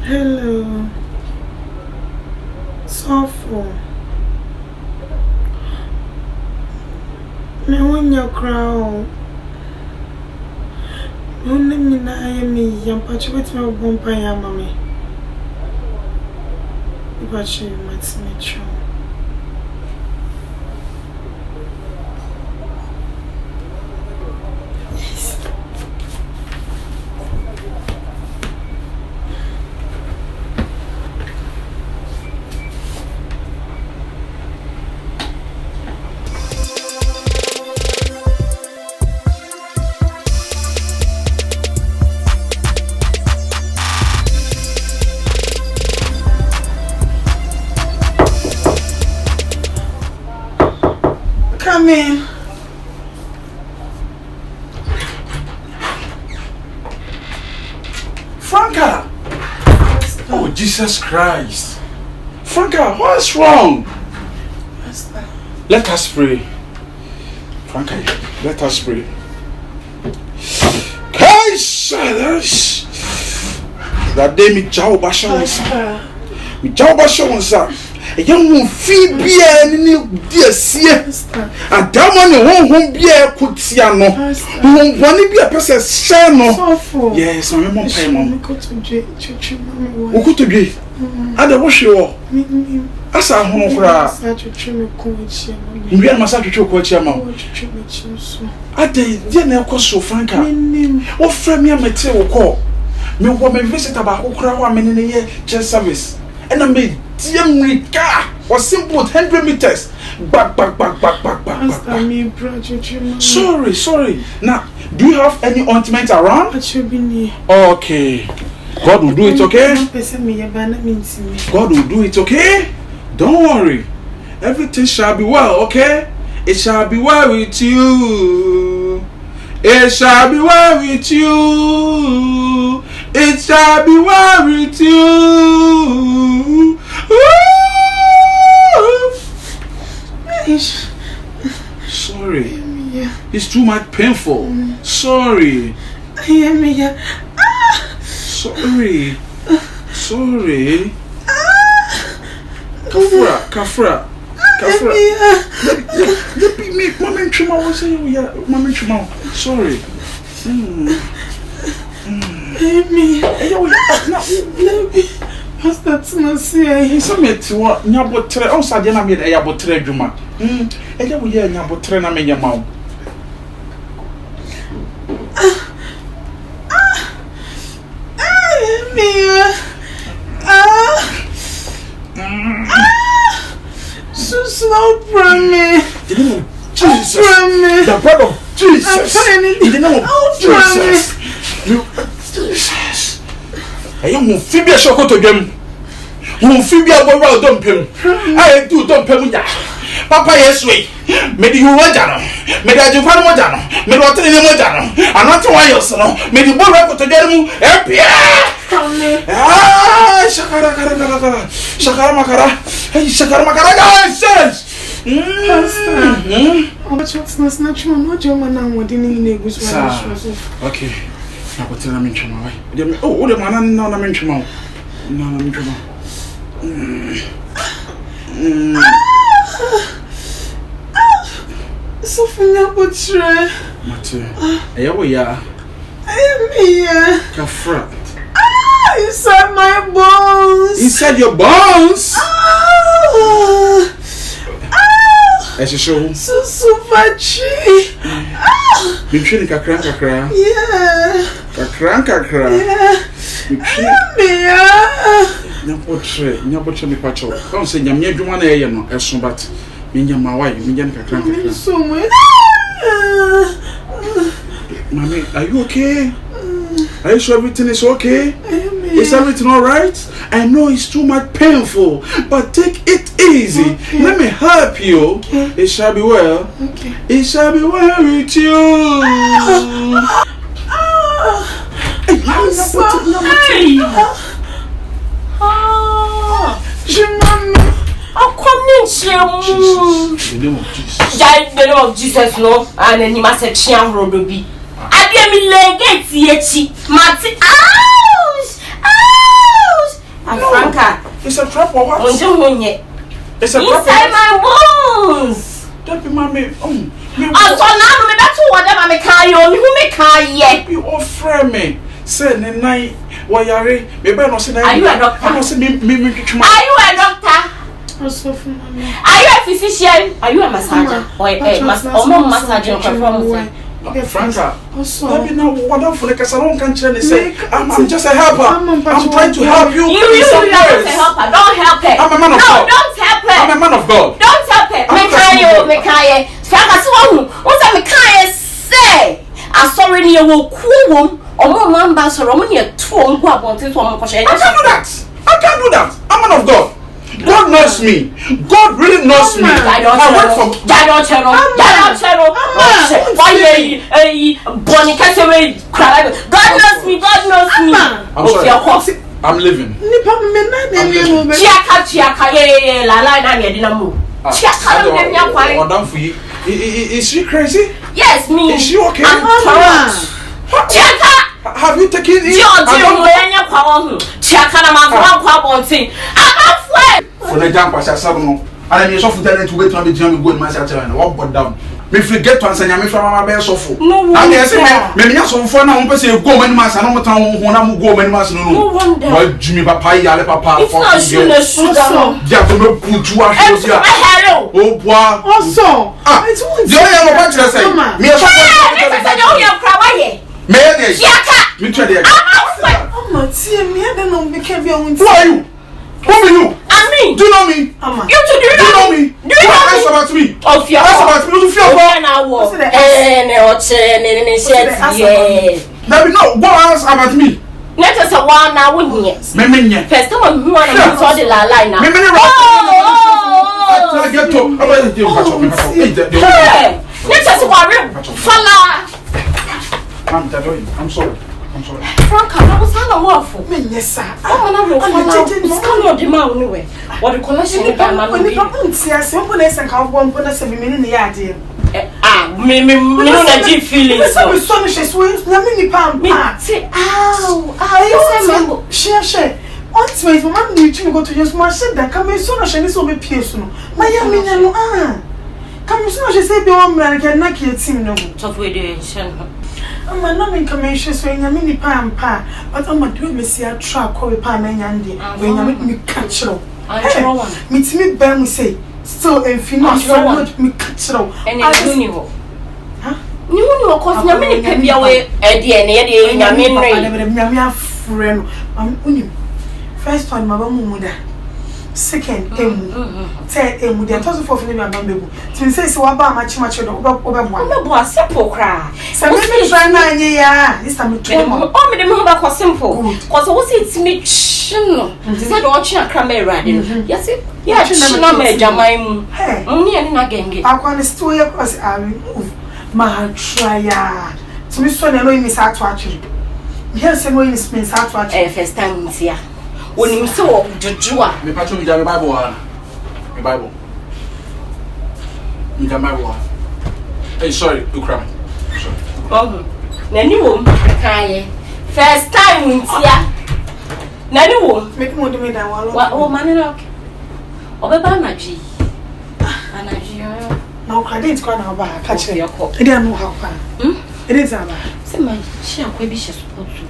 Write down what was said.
Hello. Soulful. Me when you crow. No name na me yam patch with my bumper ya mommy. But you might meet you. Come in. Franca! Oh, Jesus Christ. Franca, what's wrong? Let us pray. Franca, let us pray. That day, me jaw basha. Me jaw basha. A young Phoebe and dear seer. A damn one be a cutiano. One be a person shano. Yes, I'm a mom. Who could to be? I don't wash you all. As I home for us. We are massage to coach your mouth. I didn't cost so Franca. What friend me a material call? Me woman visit about Okra in a year church service. And I made dear car was simple 100 meters. Back. Sorry. Now, do you have any ointment around? Okay. God will do it, okay? God will do it, okay? Don't worry. Everything shall be well, okay? It shall be well with you. It shall be well with you. It shall be well with you. Sorry. It's too much painful. Sorry. Sorry. Kafra. Me, Mama Chuma was saying, Mama Chuma. Sorry. That's not saying. Submit to what Nabotre, also, I made a Yabotre Juma. And then we hear Nabotre, I made your mouth. So slow from me. Jesus, the blood of Jesus. In the name of Jesus. Jesus. I am Mufibia Shokoto Gem. Mufibia Bora don't pim. I do don't pim. Papa, yes, wait. Maybe you want Jano. Maybe I do find one Jano. Maybe I'll tell you one Jano. I'm not to why you're so. Maybe you bought to get him. Shakara Makara, guys. Okay. Now, what's the name of my oh, the man, no, I'm in Chimo. No, I'm in Chimo. Sophia Butcher. Here we are. I am here. Kafra. Inside my bones. Inside your bones? As you show. So fachi. You train kakra. Yeah. Kakra. Yeah. Nyabotre me pacho. Come say nyame adwuma na eye no eso but me nyama why me nyane kakra. So much. Mommy, are you okay? Are you sure everything is okay? Is everything alright? I know it's too much painful, but take it easy. Okay. Let me help you. Okay. It shall be well. Okay. It shall be well with you. I'm sorry. In the name of Jesus. In the name of Jesus, no. And then you must say, Chiam Rodobi. I be a legate, Mati. Ouch! Franca. It's a trap or what? It's a trap. Inside my bones. Don't be mommy. So now me that's whatever me carry on. Who me carry? You offer me. Say the night. Why are you? Maybe I don't say. Are you a doctor? I don't say me. Are you a doctor? Also for mommy. Are you a physician? Are you a massager? Or a massage from Franca, let me know what I'm for the Casalon can say. I'm just a helper. I'm trying to help you. You are a helper. Don't help her. I'm a man of God. Don't help her. I'm a man of God. Don't help her. Mekaye. Franca, so what am Mekaye say? I saw in your cool or one bus or only a 2 on who wanted to I can't do that. I'm a man of God. God knows me. God really knows me. I don't know. God knows me. I'm sorry. I'm living. Is she crazy? Yes, me. Is she okay? Have you taken it? For the jump, I said, I mean, so for the to wait on the German good master and walk down. Me forget to answer me from my best of food. No, I mean, maybe so for now, I'm saying go and mass, and I'm going to go and mass. No wonder. Well, Jimmy Papa, Yale Papa, for you. Jacob put you out. Oh, boy. Also, it's one. You have a say. Me, I don't hear cry. May me try the I'm not seeing me. I don't know. We can't be on. Who are you? Who are you? I mean, do you know me? You two do you know me? Do you know me? Ask about me. Of your ask about me. You feel what? Maybe no. Go ask about me. Let us a one now. Yes. Maybe first time I'm one and saw the line now. Maybe I get to. Let us worry. Fala. I'm sorry. Franca, I was on a waffle. Yes, sir. I'm not the man anyway. What the collection is by my money. Yes, someone else and come one put us 7 minutes in the idea. Me, no, feelings. So, son, she's with the pound. Ow, share. Once my mom knew to go to your smart ship that come in soon as she is over Pearson. My young man, come soon as she said, your man can knock your team. No, top way doing. I'm not in commission, so in a mini pan, but I'm a doing me see a truck or a pan and yandy when you make me catch her. Meet me, Ben, we say, still and finish me catch her. And I knew huh? You know, cause no many pay away at the end, I friend. I'm first one, my mother. Second, third, they are told for filming a bamboo. To say so about much over one. Simple cry. Some this time, only the number was simple. Because what's it me? Is that watching a cranberry riding? Yes, yes, she's not made Jamaican. Hey, only again. I want to store because I remove my trial. To me, so annoying Miss Atwatch. Yes, and when it's Miss Atwatch, first time here. When you saw Joshua, me patron with the Bible, the Bible. Me the Bible. Hey, sorry, you cry. Sorry. Oh, Nanny won't cry. First time in here. Nanny won't make more to me than one. Oh, man, okay. Over Banaji. No, I didn't go now. Catch your coat. I didn't know how far. It is a man. Some man, she a quibbish support to.